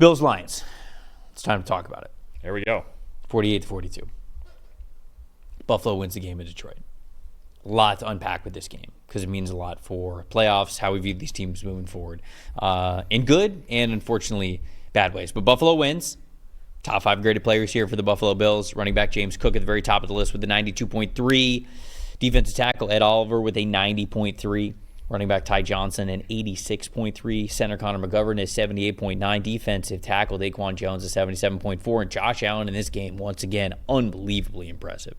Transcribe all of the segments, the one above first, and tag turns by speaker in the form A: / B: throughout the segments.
A: Bills-Lions. It's time to talk about it.
B: There we go.
A: 48-42. Buffalo wins the game in Detroit. A lot to unpack with this game because it means a lot for playoffs, how we view these teams moving forward, in good and, unfortunately, bad ways. But Buffalo wins. Top 5 graded players here for the Buffalo Bills. Running back James Cook at the very top of the list with a 92.3. Defensive tackle Ed Oliver with a 90.3. Running back Ty Johnson an 86.3. Center Connor McGovern is 78.9. Defensive tackle Daquan Jones is 77.4. And Josh Allen in this game, once again, unbelievably impressive.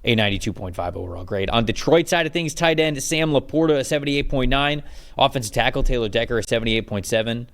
A: A 92.5 overall grade. On Detroit side of things, tight end Sam Laporta a 78.9. Offensive tackle Taylor Decker a 78.7.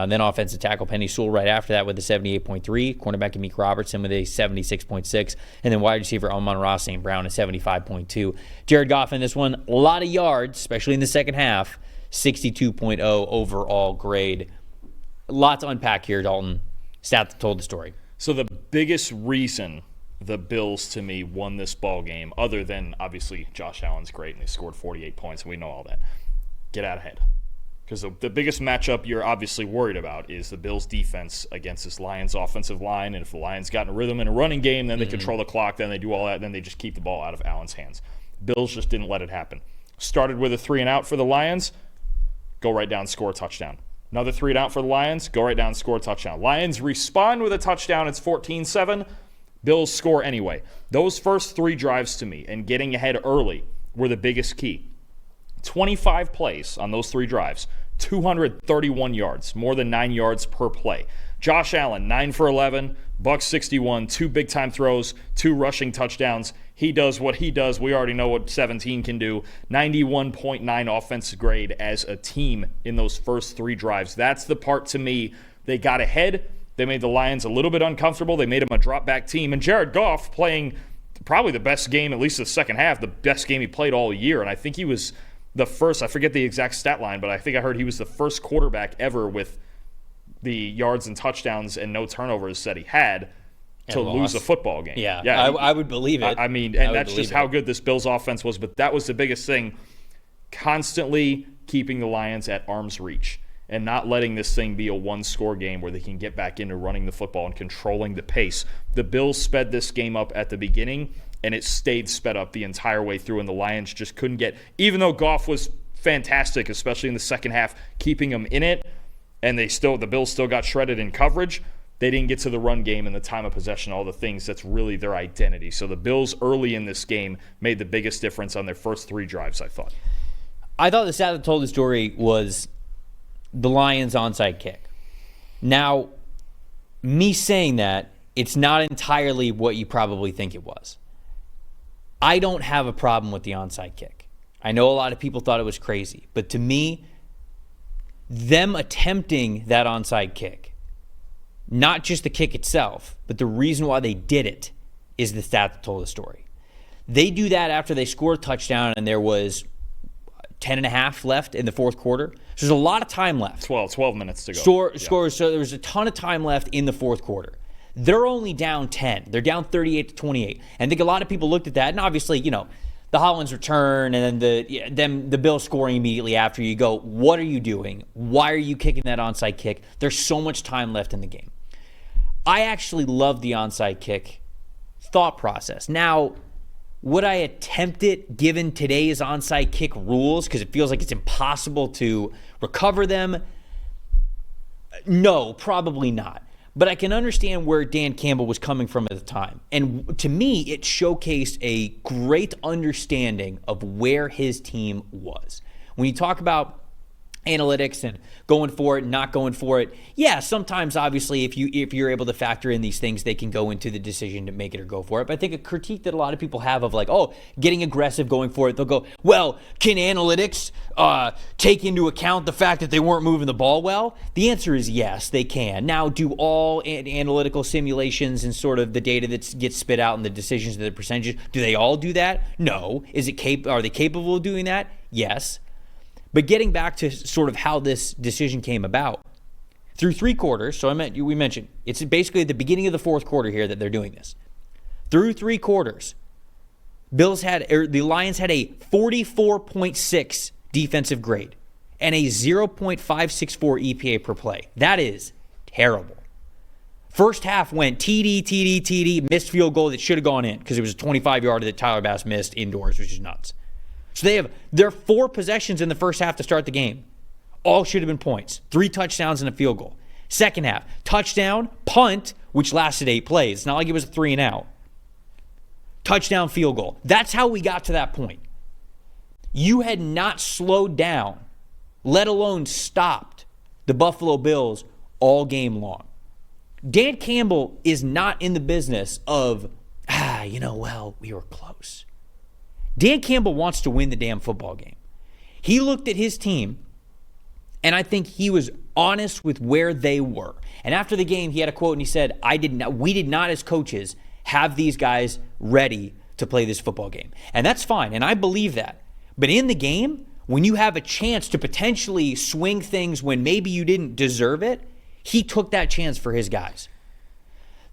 A: Then offensive tackle Penny Sewell right after that with a 78.3. Cornerback Amik Robertson with a 76.6. And then wide receiver Amon-Ra St. Brown a 75.2. Jared Goff in this one, a lot of yards, especially in the second half. 62.0 overall grade. A lot to unpack here, Dalton. Stat that told the story.
B: So the biggest reason the Bills, to me, won this ball game, other than, obviously, Josh Allen's great and they scored 48 points, and we know all that, get out ahead. Because the biggest matchup you're obviously worried about is the Bills' defense against this Lions' offensive line. And if the Lions got in a rhythm in a running game, then they control the clock, then they do all that, then they just keep the ball out of Allen's hands. Bills just didn't let it happen. Started with a 3-and-out for the Lions, go right down, score a touchdown. Another 3-and-out for the Lions, go right down, score a touchdown. Lions respond with a touchdown, it's 14-7. Bills score anyway. Those first 3 drives to me and getting ahead early were the biggest key. 25 plays on those 3 drives, 231 yards, more than 9 yards per play. Josh Allen, 9 for 11, $161, 2 big-time throws, 2 rushing touchdowns. He does what he does. We already know what 17 can do. 91.9 offensive grade as a team in those first 3 drives. That's the part, to me, they got ahead. They made the Lions a little bit uncomfortable. They made them a drop-back team. And Jared Goff playing probably the best game, at least the second half, the best game he played all year. And I think he was the first, I forget the exact stat line, but I think I heard he was the first quarterback ever with the yards and touchdowns and no turnovers that he had to lose a football game.
A: Yeah, I would believe it.
B: I mean, and that's just how good this Bills offense was. But that was the biggest thing, constantly keeping the Lions at arm's reach and not letting this thing be a one-score game where they can get back into running the football and controlling the pace. The Bills sped this game up at the beginning, and it stayed sped up the entire way through, and the Lions just couldn't get, even though Goff was fantastic, especially in the second half, keeping them in it, and the Bills still got shredded in coverage, they didn't get to the run game and the time of possession, all the things that's really their identity. So the Bills early in this game made the biggest difference on their first 3 drives, I thought.
A: I thought the stat that told the story was the Lions' onside kick. Now, me saying that, it's not entirely what you probably think it was. I don't have a problem with the onside kick. I know a lot of people thought it was crazy, but to me, them attempting that onside kick, not just the kick itself, but the reason why they did it is the stat that told the story. They do that after they scored a touchdown and there was 10 and a half left in the fourth quarter. So there's a lot of time left. 12 minutes to go. So there was a ton of time left in the fourth quarter. They're only down 10. They're down 38-28. And I think a lot of people looked at that, and obviously, the Hollins return and then the Bills scoring immediately after, you go, what are you doing? Why are you kicking that onside kick? There's so much time left in the game. I actually love the onside kick thought process. Now, would I attempt it given today's onside kick rules because it feels like it's impossible to recover them? No, probably not. But I can understand where Dan Campbell was coming from at the time. And to me, it showcased a great understanding of where his team was. When you talk about analytics and going for it and not going for it, yeah, sometimes obviously if you're able to factor in these things, they can go into the decision to make it or go for it. But I think a critique that a lot of people have of getting aggressive, going for it, they'll go, well, can analytics take into account the fact that they weren't moving the ball well? The answer is yes, they can. Now, do all analytical simulations and sort of the data that gets spit out and the decisions and the percentages, do they all do that? No. Are they capable of doing that? Yes. But getting back to sort of how this decision came about, through 3 quarters, so we mentioned, it's basically at the beginning of the fourth quarter here that they're doing this. Through 3 quarters, the Lions had a 44.6 defensive grade and a 0.564 EPA per play. That is terrible. First half went TD, missed field goal that should have gone in because it was a 25-yarder that Tyler Bass missed indoors, which is nuts. So they have their 4 possessions in the first half to start the game. All should have been points. 3 touchdowns and a field goal. Second half, touchdown, punt, which lasted 8 plays. It's not like it was a 3 and out. Touchdown, field goal. That's how we got to that point. You had not slowed down, let alone stopped, the Buffalo Bills all game long. Dan Campbell is not in the business of, we were close. Dan Campbell wants to win the damn football game. He looked at his team, and I think he was honest with where they were. And after the game, he had a quote, and he said, we did not as coaches have these guys ready to play this football game. And that's fine, and I believe that. But in the game, when you have a chance to potentially swing things when maybe you didn't deserve it, he took that chance for his guys.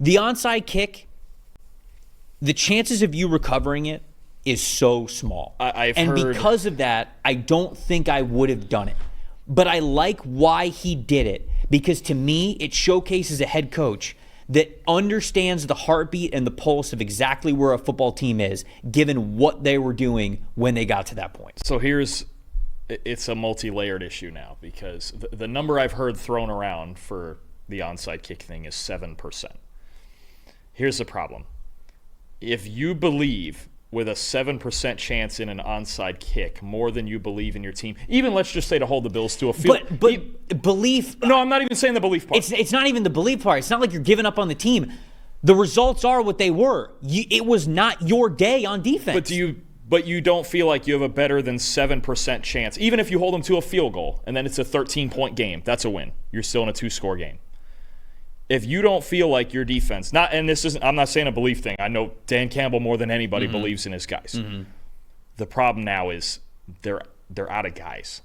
A: The onside kick, the chances of you recovering it is so small. Because of that, I don't think I would have done it. But I like why he did it, because to me, it showcases a head coach that understands the heartbeat and the pulse of exactly where a football team is, given what they were doing when they got to that point.
B: So it's a multi-layered issue now, because the number I've heard thrown around for the onside kick thing is 7%. Here's the problem. If you believe with a 7% chance in an onside kick more than you believe in your team, even let's just say to hold the Bills to a field.
A: But belief.
B: No, I'm not even saying the belief part.
A: It's not even the belief part. It's not like you're giving up on the team. The results are what they were. It was not your day on defense.
B: But you don't feel like you have a better than 7% chance, even if you hold them to a field goal and then it's a 13-point game. That's a win. You're still in a 2-score game. If you don't feel like your defense, I'm not saying a belief thing. I know Dan Campbell more than anybody believes in his guys. Mm-hmm. The problem now is they're out of guys.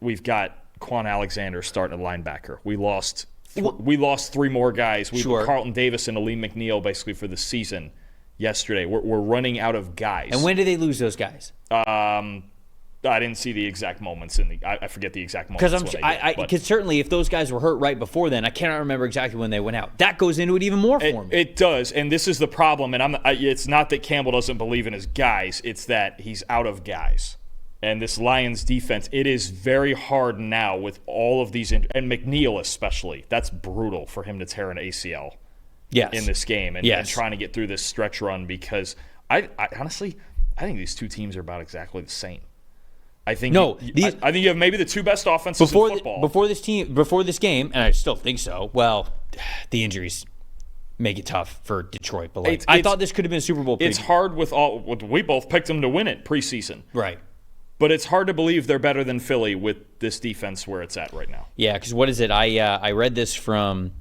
B: We've got Quan Alexander starting at linebacker. We lost 3 more guys.
A: Sure.
B: Carlton Davis and Aleem McNeil basically for the season yesterday. We're running out of guys.
A: And when did they lose those guys?
B: I didn't see the exact moments I forget the exact moments.
A: Because certainly if those guys were hurt right before then, I cannot remember exactly when they went out. That goes into it even more for me.
B: It does, and this is the problem. And it's not that Campbell doesn't believe in his guys; it's that he's out of guys. And this Lions defense, it is very hard now with all of these, and McNeil especially. That's brutal for him to tear an ACL.
A: Yes.
B: In this game and trying to get through this stretch run, because I honestly think these two teams are about exactly the same. I think I think you have maybe the 2 best offenses in football.
A: Before this game, and I still think so. Well, the injuries make it tough for Detroit, but I thought this could have been a Super Bowl preview.
B: It's hard we both picked them to win it preseason.
A: Right.
B: But it's hard to believe they're better than Philly with this defense where it's at right now.
A: Yeah, because what is it? I read this from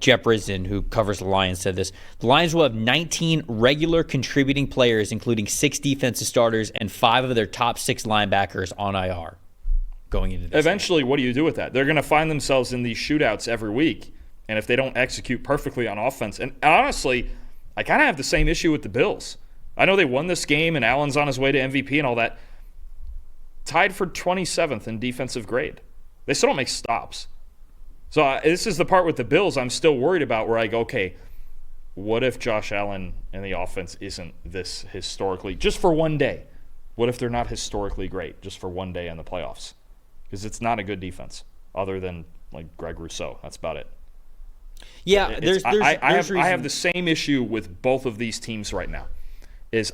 A: Jeff Brisden, who covers the Lions, said this. The Lions will have 19 regular contributing players, including 6 defensive starters and 5 of their top 6 linebackers on IR going into this.
B: Eventually, what do you do with that? They're going to find themselves in these shootouts every week, and if they don't execute perfectly on offense, and honestly, I kind of have the same issue with the Bills. I know they won this game, and Allen's on his way to MVP and all that. Tied for 27th in defensive grade. They still don't make stops. So this is the part with the Bills I'm still worried about, where I go, okay, what if Josh Allen and the offense isn't this historically, just for one day? What if they're not historically great just for one day in the playoffs? Because it's not a good defense, other than like Greg Rousseau. That's about it.
A: Yeah,
B: I have the same issue with both of these teams right now.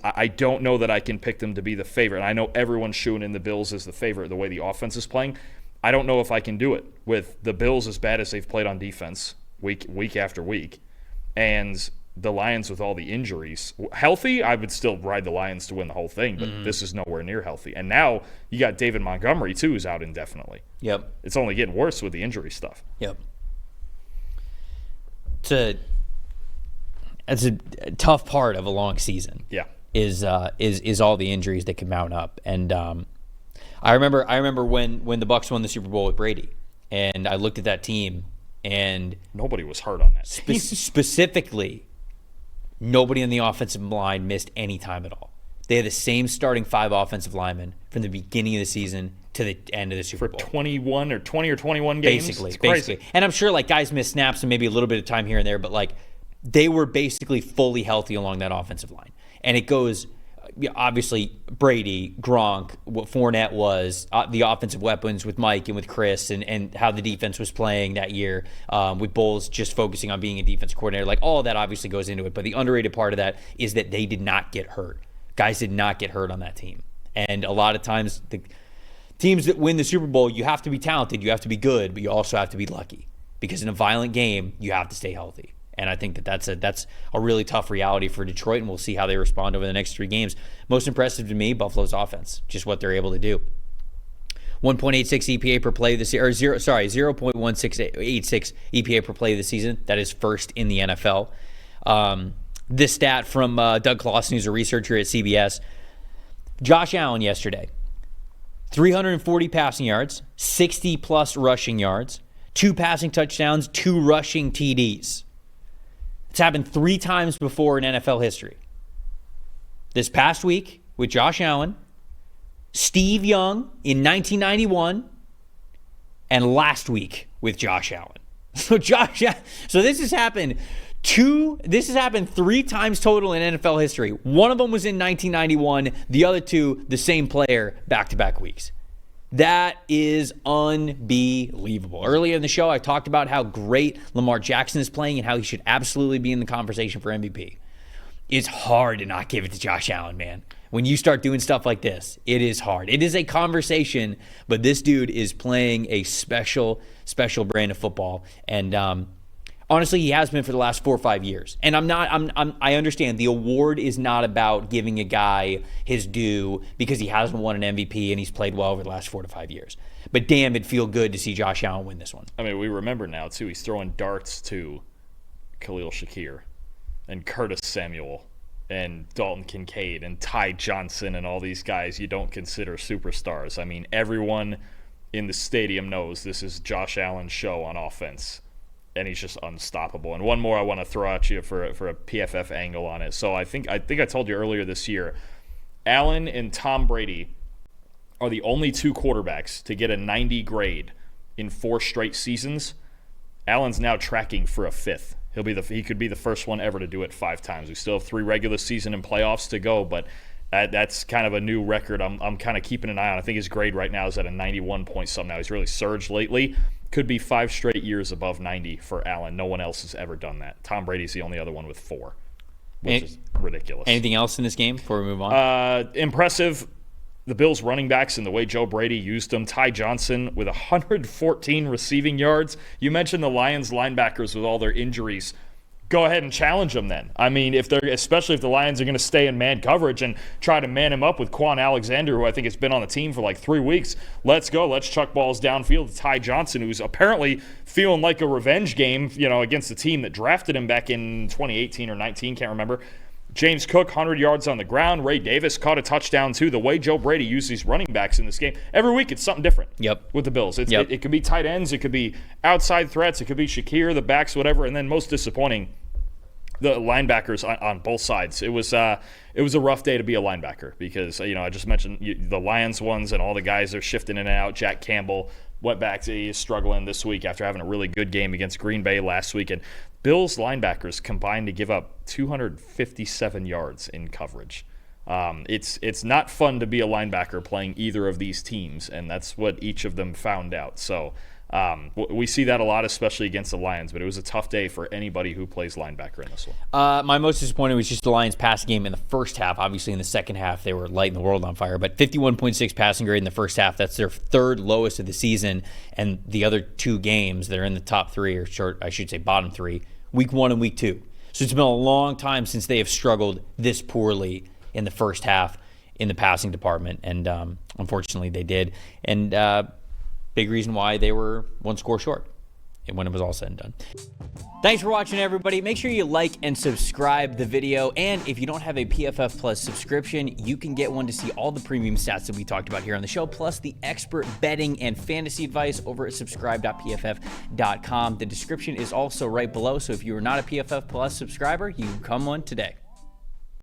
B: I don't know that I can pick them to be the favorite. I know everyone's shooing in the Bills as the favorite the way the offense is playing. I don't know if I can do it with the Bills as bad as they've played on defense week after week, and the Lions with all the injuries. Healthy, I would still ride the Lions to win the whole thing, but this is nowhere near healthy. And now you got David Montgomery, too, who's out indefinitely.
A: Yep.
B: It's only getting worse with the injury stuff.
A: Yep. It's a tough part of a long season.
B: Yeah.
A: Is all the injuries that can mount up. And I remember when the Bucs won the Super Bowl with Brady, and I looked at that team, and
B: nobody was hurt on that team.
A: Specifically, nobody on the offensive line missed any time at all. They had the same starting 5 offensive linemen from the beginning of the season to the end of the Super
B: For
A: Bowl.
B: 20 or 21 games?
A: Basically. And I'm sure like guys miss snaps and maybe a little bit of time here and there, but like they were basically fully healthy along that offensive line. And it goes, obviously, Brady, Gronk, what Fournette was, the offensive weapons with Mike and with Chris, and how the defense was playing that year, with Bowles just focusing on being a defense coordinator. Like, all of that obviously goes into it. But the underrated part of that is that they did not get hurt. Guys did not get hurt on that team. And a lot of times, the teams that win the Super Bowl, you have to be talented, you have to be good, but you also have to be lucky. Because in a violent game, you have to stay healthy. And I think that's a really tough reality for Detroit, and we'll see how they respond over the next 3 games. Most impressive to me, Buffalo's offense, just what they're able to do. 1.86 EPA per play this year, 0.1686 EPA per play this season. That is first in the NFL. This stat from Doug Clawson, who's a researcher at CBS. Josh Allen yesterday, 340 passing yards, 60-plus rushing yards, 2 passing touchdowns, 2 rushing TDs. It's happened 3 times before in NFL history. This past week with Josh Allen, Steve Young in 1991, and last week with Josh Allen. So this has happened 3 times total in NFL history. One of them was in 1991. The other 2, the same player, back-to-back weeks. That is unbelievable. Earlier in the show, I talked about how great Lamar Jackson is playing and how he should absolutely be in the conversation for MVP. It's hard to not give it to Josh Allen, man. When you start doing stuff like this, it is hard. It is a conversation, but this dude is playing a special, special brand of football. And honestly, he has been for the last 4 or 5 years. And I understand the award is not about giving a guy his due because he hasn't won an MVP and he's played well over the last 4 to 5 years. But damn, it'd feel good to see Josh Allen win this one.
B: I mean, we remember now, too, he's throwing darts to Khalil Shakir and Curtis Samuel and Dalton Kincaid and Ty Johnson and all these guys you don't consider superstars. I mean, everyone in the stadium knows this is Josh Allen's show on offense. And he's just unstoppable. And one more I want to throw at you for a PFF angle on it. So I think I told you earlier this year, Allen and Tom Brady are the only 2 quarterbacks to get a 90 grade in 4 straight seasons. Allen's now tracking for a 5th. He could be the first one ever to do it 5 times. We still have 3 regular season and playoffs to go, but that's kind of a new record I'm kind of keeping an eye on. I think his grade right now is at a 91 point something. Now he's really surged lately. Could be 5 straight years above 90 for Allen. No one else has ever done that. Tom Brady's the only other one with 4, which is ridiculous.
A: Anything else in this game before we move on?
B: Impressive. The Bills running backs and the way Joe Brady used them. Ty Johnson with 114 receiving yards. You mentioned the Lions linebackers with all their injuries. Go ahead and challenge them then. I mean, especially if the Lions are going to stay in man coverage and try to man him up with Quan Alexander, who I think has been on the team for like 3 weeks. Let's go. Let's chuck balls downfield to Ty Johnson, who's apparently feeling like a revenge game, against the team that drafted him back in 2018 or 19, can't remember. James Cook, 100 yards on the ground. Ray Davis caught a touchdown too. The way Joe Brady used these running backs in this game, every week it's something different. With the Bills. It could be tight ends. It could be outside threats. It could be Shakir, the backs, whatever. And then most disappointing, the linebackers on both sides. It was a rough day to be a linebacker because, I just mentioned the Lions ones and all the guys are shifting in and out. Jack Campbell went back to he's struggling this week after having a really good game against Green Bay last week. And Bills linebackers combined to give up 257 yards in coverage. It's not fun to be a linebacker playing either of these teams, and that's what each of them found out. So we see that a lot, especially against the Lions, but it was a tough day for anybody who plays linebacker in this one.
A: My most disappointing was just the Lions passing game in the first half. Obviously, in the second half, they were lighting the world on fire, but 51.6 passing grade in the first half. That's their 3rd lowest of the season, and the other 2 games that are in the top 3, or bottom 3, week 1 and week 2. So it's been a long time since they have struggled this poorly in the first half in the passing department, and unfortunately they did. And big reason why they were 1 score short when it was all said and done. Thanks for watching, everybody. Make sure you like and subscribe the video. And if you don't have a PFF Plus subscription, you can get one to see all the premium stats that we talked about here on the show, plus the expert betting and fantasy advice over at subscribe.pff.com. The description is also right below, so if you are not a PFF Plus subscriber, you can become one today.